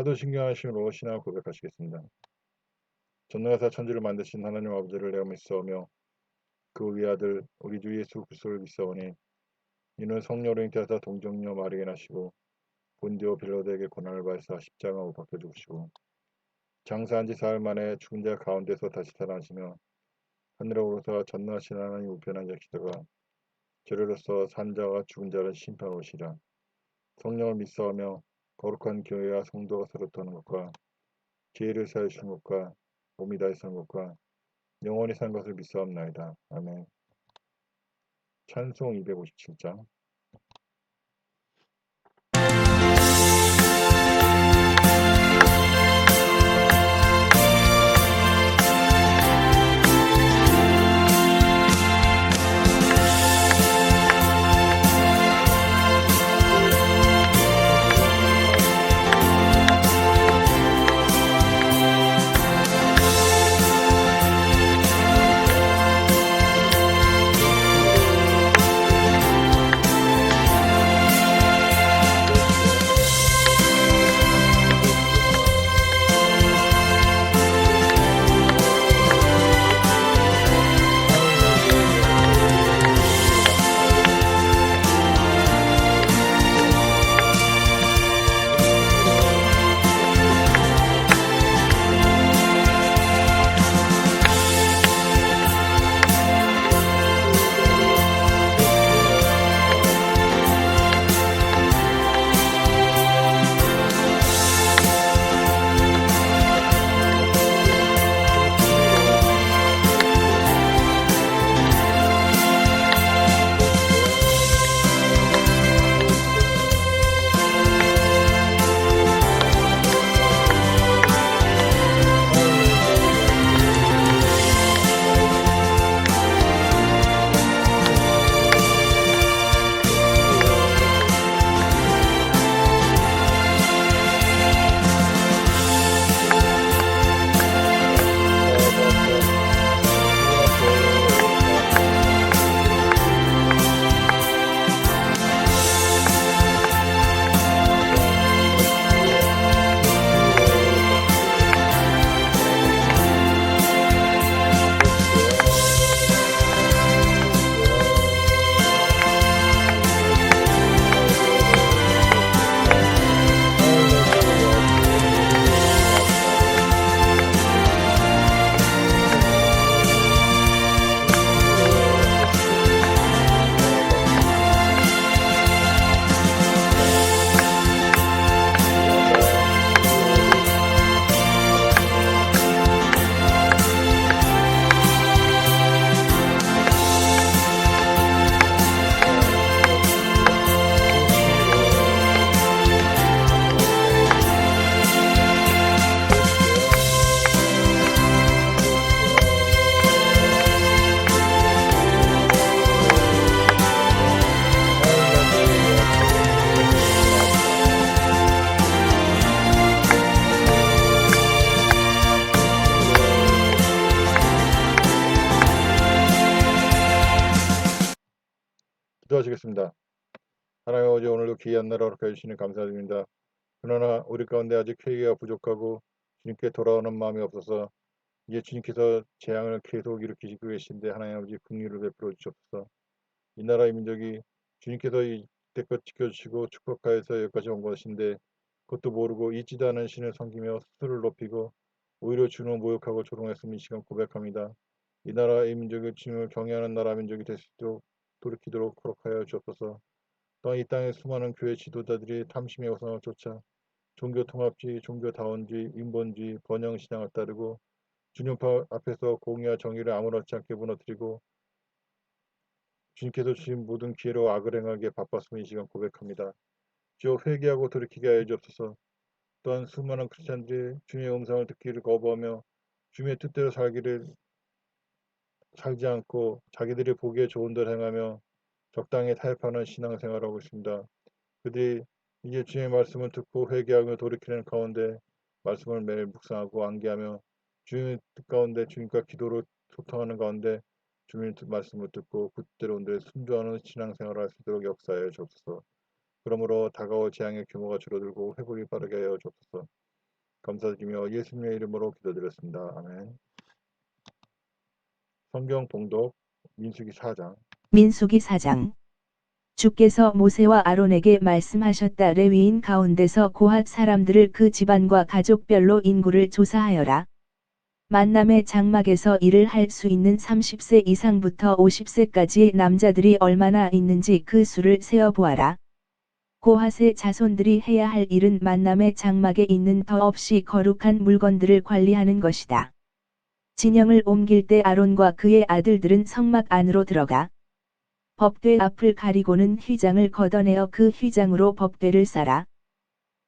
사도신경하심으로 신앙을 고백하시겠습니다. 전능하사 천지를 만드신 하나님 아버지를 내가 믿사오며 그 위아들 우리 주 예수 그리스도를 믿사오니 이는 성령으로 잉태하사 동정녀 마리에 나시고 본디오 빌라도에게 고난을 받으사 십자가 못 박혀 죽으시고 장사한 지 사흘 만에 죽은 자 가운데서 다시 살아나시며 하늘에 오르사 전능하신 하나님 우편에 앉아 계시다가 저리로서 산 자와 죽은 자를 심판하러 오시리라. 성령을 믿사오며 거룩한 교회와 성도가 서로 터는 것과 죄를 사하여 주시는 것과 몸이 다해 사는 것과 영원히 사는 것을 믿사옵나이다. 아멘. 찬송 257장. 기도하시겠습니다. 하나님 아버지, 오늘도 귀한 나라 허락해 주시니 감사드립니다. 그러나 우리 가운데 아직 회개가 부족하고 주님께 돌아오는 마음이 없어서 이제 주님께서 재앙을 계속 일으키시고 계신데 하나님 아버지 긍휼을 베풀어 주옵소서. 이 나라의 민족이 주님께서 이때껏 지켜주시고 축복하여서 여기까지 온 것인데 그것도 모르고 잊지도 않은 신을 섬기며 스스로를 높이고 오히려 주님을 모욕하고 조롱했음을 이 시간 고백합니다. 이 나라의 민족이 주님을 경외하는 나라 민족이 될 수 있도록 돌이키도록 허락하여 주옵소서. 또한 이 땅의 수많은 교회 지도자들이 탐심의 우상을 쫓아 종교통합주의, 종교다원주의, 인본주의, 번영신앙을 따르고 주님 앞에서 공의와 정의를 아무렇지 않게 무너뜨리고 주님께서 주신 모든 기회로 악을 행하기에 바빴음을 이 시간 고백합니다. 주여 회개하고 돌이키게 하여 주옵소서. 또한 수많은 크리스찬들이 주님의 음성을 듣기를 거부하며 주님의 뜻대로 살지 않고 자기들이 보기에 좋은 대로 행하며 적당히 타협하는 신앙생활을 하고 있습니다. 그들이 이제 주님의 말씀을 듣고 회개하며 돌이키는 가운데 말씀을 매일 묵상하고 암기하며 주님의 뜻 가운데 주님과 기도로 소통하는 가운데 주님의 말씀을 듣고 그 뜻대로 온데 순종하는 신앙생활을 할 수 있도록 역사하여 주옵소서. 그러므로 다가올 재앙의 규모가 줄어들고 회복이 빠르게 하여 주옵소서. 감사드리며 예수님의 이름으로 기도드렸습니다. 아멘. 성경 봉독 민수기 4장. 민수기 4장. 주께서 모세와 아론에게 말씀하셨다. 레위인 가운데서 고핫 사람들을 그 집안과 가족별로 인구를 조사하여라. 만남의 장막에서 일을 할 수 있는 30세 이상부터 50세까지의 남자들이 얼마나 있는지 그 수를 세어보아라. 고핫의 자손들이 해야 할 일은 만남의 장막에 있는 더 없이 거룩한 물건들을 관리하는 것이다. 진영을 옮길 때 아론과 그의 아들들은 성막 안으로 들어가 법궤 앞을 가리고는 휘장을 걷어내어 그 휘장으로 법궤를 싸라.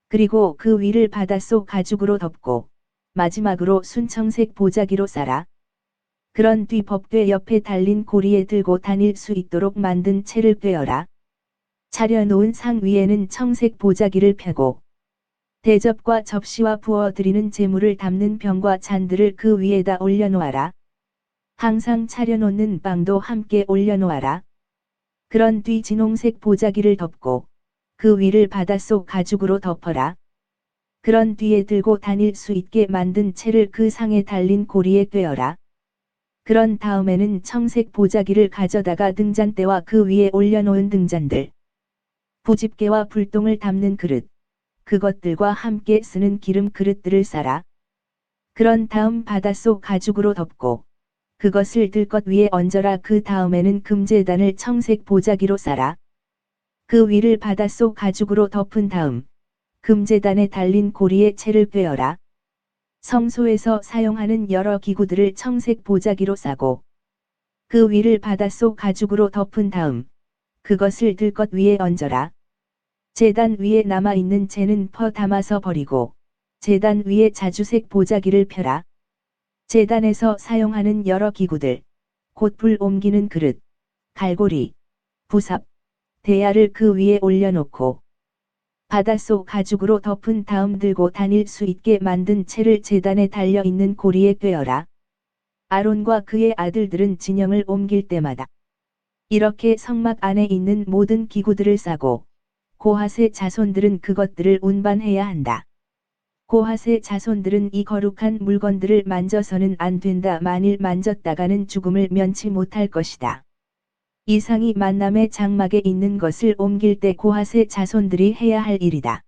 그리고 그 위를 바닷속 가죽으로 덮고 마지막으로 순청색 보자기로 싸라. 그런 뒤 법궤 옆에 달린 고리에 들고 다닐 수 있도록 만든 채를 꿰어라. 차려놓은 상 위에는 청색 보자기를 펴고 대접과 접시와 부어드리는 제물을 담는 병과 잔들을 그 위에다 올려놓아라. 항상 차려놓는 빵도 함께 올려놓아라. 그런 뒤 진홍색 보자기를 덮고 그 위를 바닷속 가죽으로 덮어라. 그런 뒤에 들고 다닐 수 있게 만든 채를 그 상에 달린 고리에 꿰어라. 그런 다음에는 청색 보자기를 가져다가 등잔대와 그 위에 올려놓은 등잔들, 부집개와 불똥을 담는 그릇, 그것들과 함께 쓰는 기름 그릇들을 싸라. 그런 다음 바닷속 가죽으로 덮고 그것을 들것 위에 얹어라. 그 다음에는 금제단을 청색 보자기로 싸라. 그 위를 바닷속 가죽으로 덮은 다음 금제단에 달린 고리에 채를 꿰어라. 성소에서 사용하는 여러 기구들을 청색 보자기로 싸고 그 위를 바닷속 가죽으로 덮은 다음 그것을 들것 위에 얹어라. 제단 위에 남아있는 재는 퍼 담아서 버리고 제단 위에 자주색 보자기를 펴라. 제단에서 사용하는 여러 기구들, 곧 불 옮기는 그릇, 갈고리, 부삽, 대야를 그 위에 올려놓고 바닷속 가죽으로 덮은 다음 들고 다닐 수 있게 만든 채를 제단에 달려있는 고리에 꿰어라. 아론과 그의 아들들은 진영을 옮길 때마다 이렇게 성막 안에 있는 모든 기구들을 싸고 고핫의 자손들은 그것들을 운반해야 한다. 고핫의 자손들은 이 거룩한 물건들을 만져서는 안 된다. 만일 만졌다가는 죽음을 면치 못할 것이다. 이상이 만남의 장막에 있는 것을 옮길 때 고핫의 자손들이 해야 할 일이다.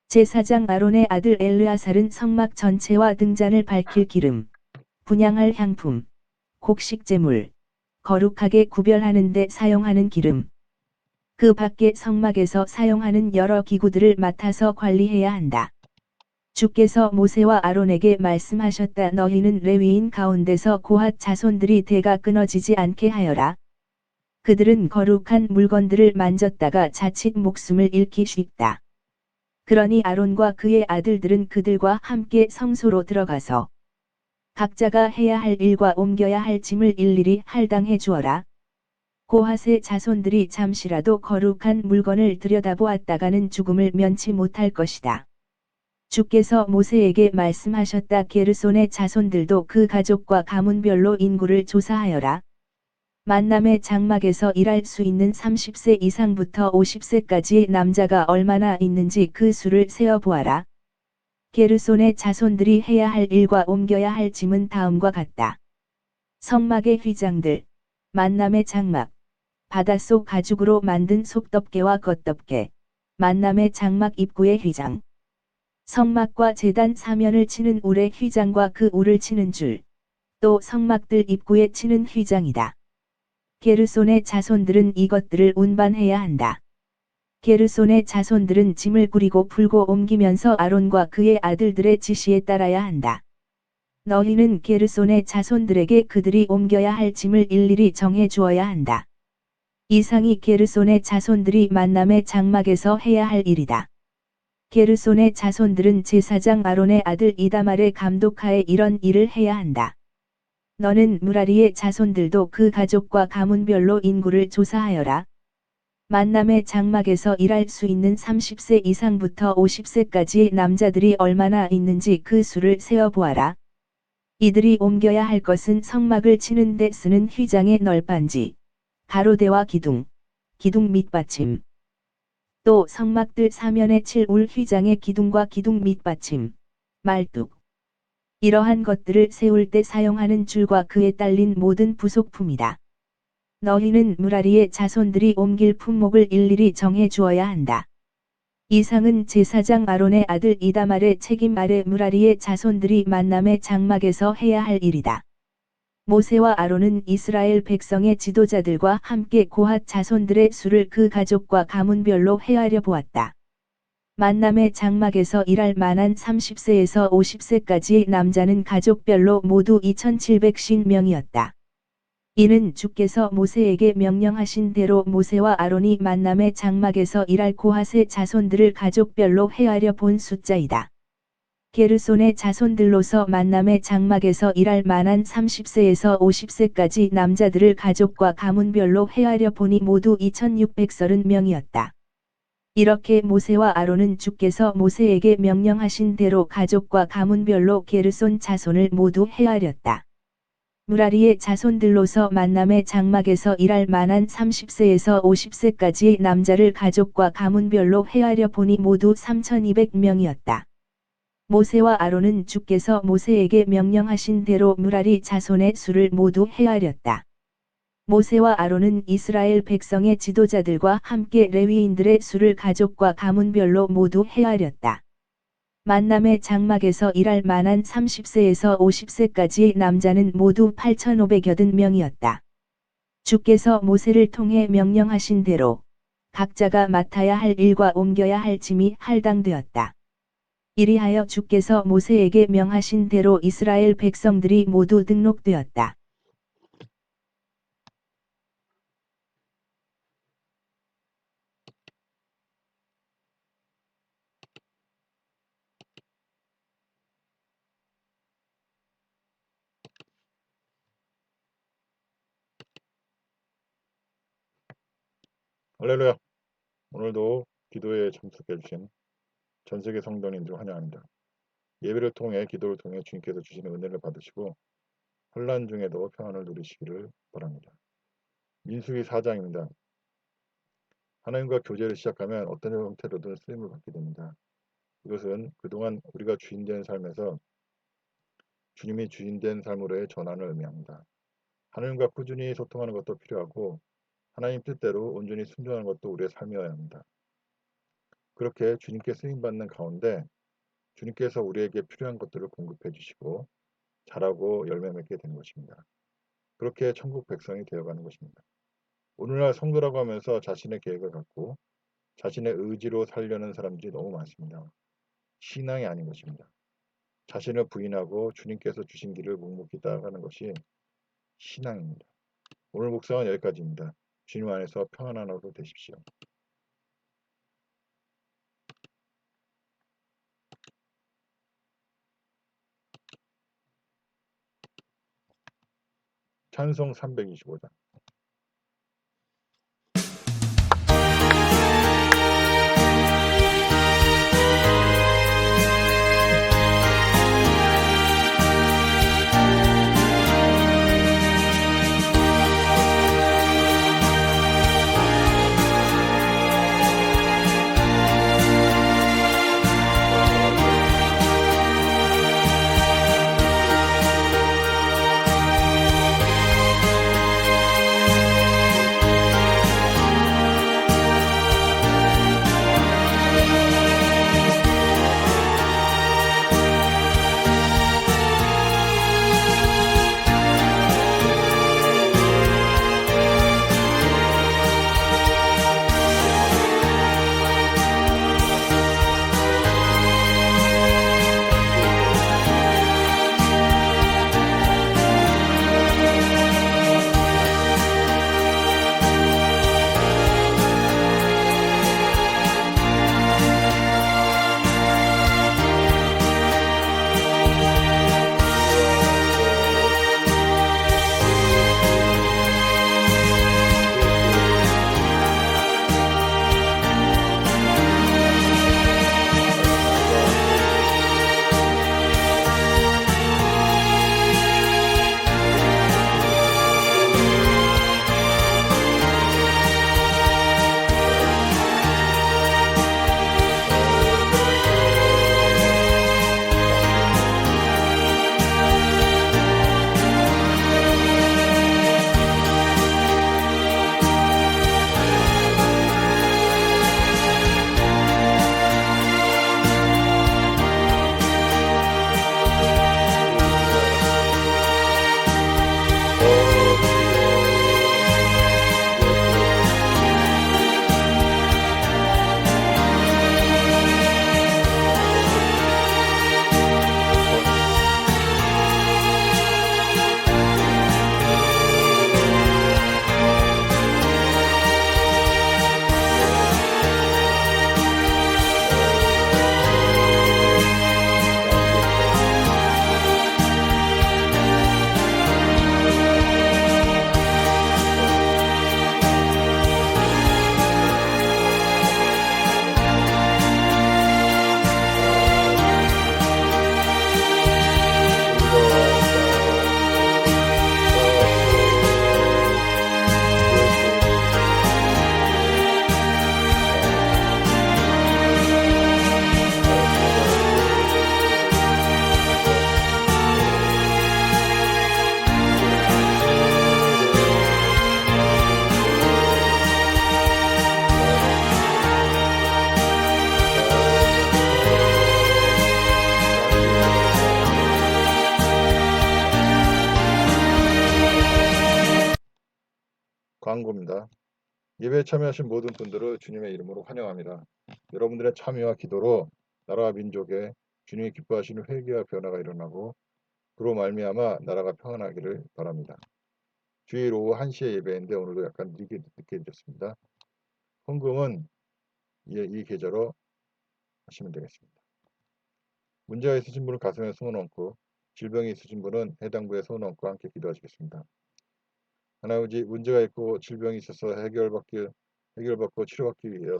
제사장 아론의 아들 엘르아살은 성막 전체와 등잔을 밝힐 기름, 분향할 향품, 곡식제물, 거룩하게 구별하는 데 사용하는 기름, 그 밖에 성막에서 사용하는 여러 기구들을 맡아서 관리해야 한다. 주께서 모세와 아론에게 말씀하셨다. 너희는 레위인 가운데서 고핫 자손들이 대가 끊어지지 않게 하여라. 그들은 거룩한 물건들을 만졌다가 자칫 목숨을 잃기 쉽다. 그러니 아론과 그의 아들들은 그들과 함께 성소로 들어가서 각자가 해야 할 일과 옮겨야 할 짐을 일일이 할당해 주어라. 고핫의 자손들이 잠시라도 거룩한 물건을 들여다보았다가는 죽음을 면치 못할 것이다. 주께서 모세에게 말씀하셨다. 게르손의 자손들도 그 가족과 가문별로 인구를 조사하여라. 만남의 장막에서 일할 수 있는 30세 이상부터 50세까지의 남자가 얼마나 있는지 그 수를 세어보아라. 게르손의 자손들이 해야 할 일과 옮겨야 할 짐은 다음과 같다. 성막의 휘장들, 만남의 장막, 바닷속 가죽으로 만든 속덮개와 겉덮개, 만남의 장막 입구의 휘장, 성막과 제단 사면을 치는 울의 휘장과 그 울을 치는 줄, 또 성막들 입구에 치는 휘장이다. 게르손의 자손들은 이것들을 운반해야 한다. 게르손의 자손들은 짐을 꾸리고 풀고 옮기면서 아론과 그의 아들들의 지시에 따라야 한다. 너희는 게르손의 자손들에게 그들이 옮겨야 할 짐을 일일이 정해 주어야 한다. 이상이 게르손의 자손들이 만남의 장막에서 해야 할 일이다. 게르손의 자손들은 제사장 아론의 아들 이다말의 감독하에 이런 일을 해야 한다. 너는 무라리의 자손들도 그 가족과 가문별로 인구를 조사하여라. 만남의 장막에서 일할 수 있는 30세 이상부터 50세까지의 남자들이 얼마나 있는지 그 수를 세어보아라. 이들이 옮겨야 할 것은 성막을 치는 데 쓰는 휘장의 널빤지, 가로대와 기둥, 기둥 밑받침, 또 성막들 사면에 칠 울 휘장의 기둥과 기둥 밑받침, 말뚝. 이러한 것들을 세울 때 사용하는 줄과 그에 딸린 모든 부속품이다. 너희는 무라리의 자손들이 옮길 품목을 일일이 정해 주어야 한다. 이상은 제사장 아론의 아들 이다말의 책임 아래 무라리의 자손들이 만남의 장막에서 해야 할 일이다. 모세와 아론은 이스라엘 백성의 지도자들과 함께 고핫 자손들의 수를 그 가족과 가문별로 헤아려 보았다. 만남의 장막에서 일할 만한 30세에서 50세까지의 남자는 가족별로 모두 2750명이었다. 이는 주께서 모세에게 명령하신 대로 모세와 아론이 만남의 장막에서 일할 고핫의 자손들을 가족별로 헤아려 본 숫자이다. 게르손의 자손들로서 만남의 장막에서 일할 만한 30세에서 50세까지 남자들을 가족과 가문별로 헤아려 보니 모두 2630명이었다. 이렇게 모세와 아론은 주께서 모세에게 명령하신 대로 가족과 가문별로 게르손 자손을 모두 헤아렸다. 무라리의 자손들로서 만남의 장막에서 일할 만한 30세에서 50세까지의 남자를 가족과 가문별로 헤아려 보니 모두 3200명이었다. 모세와 아론은 주께서 모세에게 명령하신 대로 무라리 자손의 수를 모두 헤아렸다. 모세와 아론은 이스라엘 백성의 지도자들과 함께 레위인들의 수를 가족과 가문별로 모두 헤아렸다. 만남의 장막에서 일할 만한 30세에서 50세까지의 남자는 모두 8580명이었다. 주께서 모세를 통해 명령하신 대로 각자가 맡아야 할 일과 옮겨야 할 짐이 할당되었다. 이리하여 주께서 모세에게 명하신 대로 이스라엘 백성들이 모두 등록되었다. 할렐루야. 오늘도 기도에 참석해 주신 전세계 성도님들 환영합니다. 예배를 통해 기도를 통해 주님께서 주시는 은혜를 받으시고 혼란 중에도 평안을 누리시기를 바랍니다. 민수기 4장입니다. 하나님과 교제를 시작하면 어떤 형태로든 쓰임을 받게 됩니다. 이것은 그동안 우리가 주인된 삶에서 주님이 주인된 삶으로의 전환을 의미합니다. 하나님과 꾸준히 소통하는 것도 필요하고 하나님 뜻대로 온전히 순종하는 것도 우리의 삶이어야 합니다. 그렇게 주님께 쓰임받는 가운데 주님께서 우리에게 필요한 것들을 공급해 주시고 자라고 열매 맺게 되는 것입니다. 그렇게 천국 백성이 되어가는 것입니다. 오늘날 성도라고 하면서 자신의 계획을 갖고 자신의 의지로 살려는 사람들이 너무 많습니다. 신앙이 아닌 것입니다. 자신을 부인하고 주님께서 주신 길을 묵묵히 따라가는 것이 신앙입니다. 오늘 묵상은 여기까지입니다. 주님 안에서 평안한 하루 되십시오. 찬송 325장. 광고입니다. 예배에 참여하신 모든 분들을 주님의 이름으로 환영합니다. 여러분들의 참여와 기도로 나라와 민족에 주님이 기뻐하시는 회개와 변화가 일어나고 그로 말미암아 나라가 평안하기를 바랍니다. 주일 오후 1시에 예배인데 오늘도 약간 늦게 늦어졌습니다. 헌금은 이 계좌로 하시면 되겠습니다. 문제가 있으신 분은 가슴에 손을 얹고 질병이 있으신 분은 해당부에 손을 얹고 함께 기도하시겠습니다. 하나님 아버지, 문제가 있고 질병이 있어서 해결받고 치료받기 위해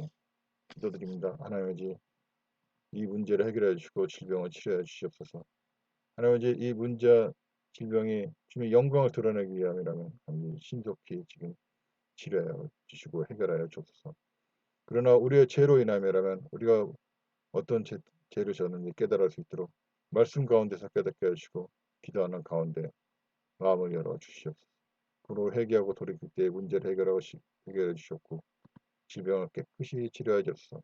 기도드립니다. 하나님 아버지, 이 문제를 해결해 주시고 질병을 치료해 주시옵소서. 하나님 아버지, 이 문제 질병이 주님의 영광을 드러내기 위함이라면 신속히 지금 치료해 주시고 해결하여 주옵소서. 그러나 우리의 죄로 인함이라면 우리가 어떤 죄를 졌는지 깨달을 수 있도록 말씀 가운데서 깨닫게 해주시고 기도하는 가운데 마음을 열어 주시옵소서. 그로 회개하고 돌이킬 때 문제를 해결해 주셨고 질병을 깨끗이 치료해 주옵소서.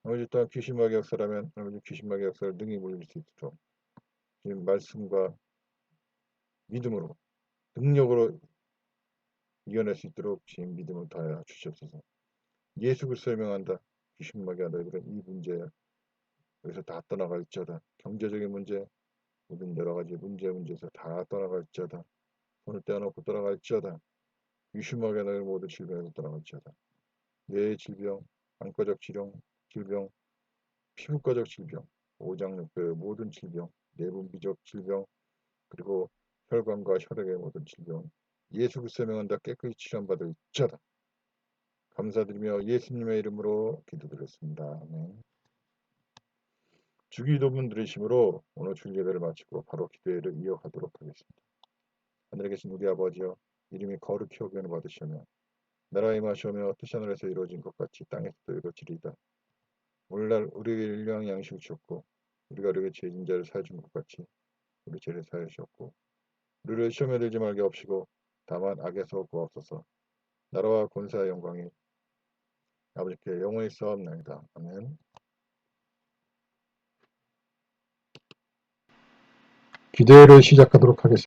아버지, 또한 귀신마귀 역사라면 아버지 귀신마귀 역사를 능히 물릴 수 있도록 지금 말씀과 믿음으로 능력으로 이겨낼 수 있도록 지금 믿음을 다하여 주시옵소서. 예수 그리스도를 명한다. 귀신마귀와 너희들은 이 문제에 여기서 다 떠나갈지어다. 경제적인 문제, 모든 여러 가지 문제에서 다 떠나갈지어다. 손을 떼어놓고 떠나갈지어다. 귀신마귀와 너희 모든 질병에서 떠나갈지어다. 뇌의 질병, 안과적 질병, 피부과적 질병, 오장육부의 모든 질병, 내분비적 질병, 그리고 혈관과 혈액의 모든 질병, 예수 그리스도의 명한다. 깨끗이 치료받을지어다. 감사드리며 예수님의 이름으로 기도드렸습니다. 아멘. 주기도문 들으심으로 오늘 주일 예배를 마치고 바로 기도회를 이어가도록 하겠습니다. 하늘에 계신 우리 아버지여, 이름이 거룩히 여김을 받으시며 나라가 임하시오며 뜻이 하늘에서 이루어진 것 같이 땅에서도 이루어지리이다. 오늘날 우리에게 일용할 양식을 주옵고 우리가 우리에게 죄진 자를 사해 준 것 같이 우리 죄를 사해 주옵고 우리를 시험에 들지 말게 하옵시고 다만 악에서 구하옵소서. 나라와 권세와 영광이 아버지께 영원히 있사옵나이다. 아멘. 기도회를 시작하도록 하겠습니다.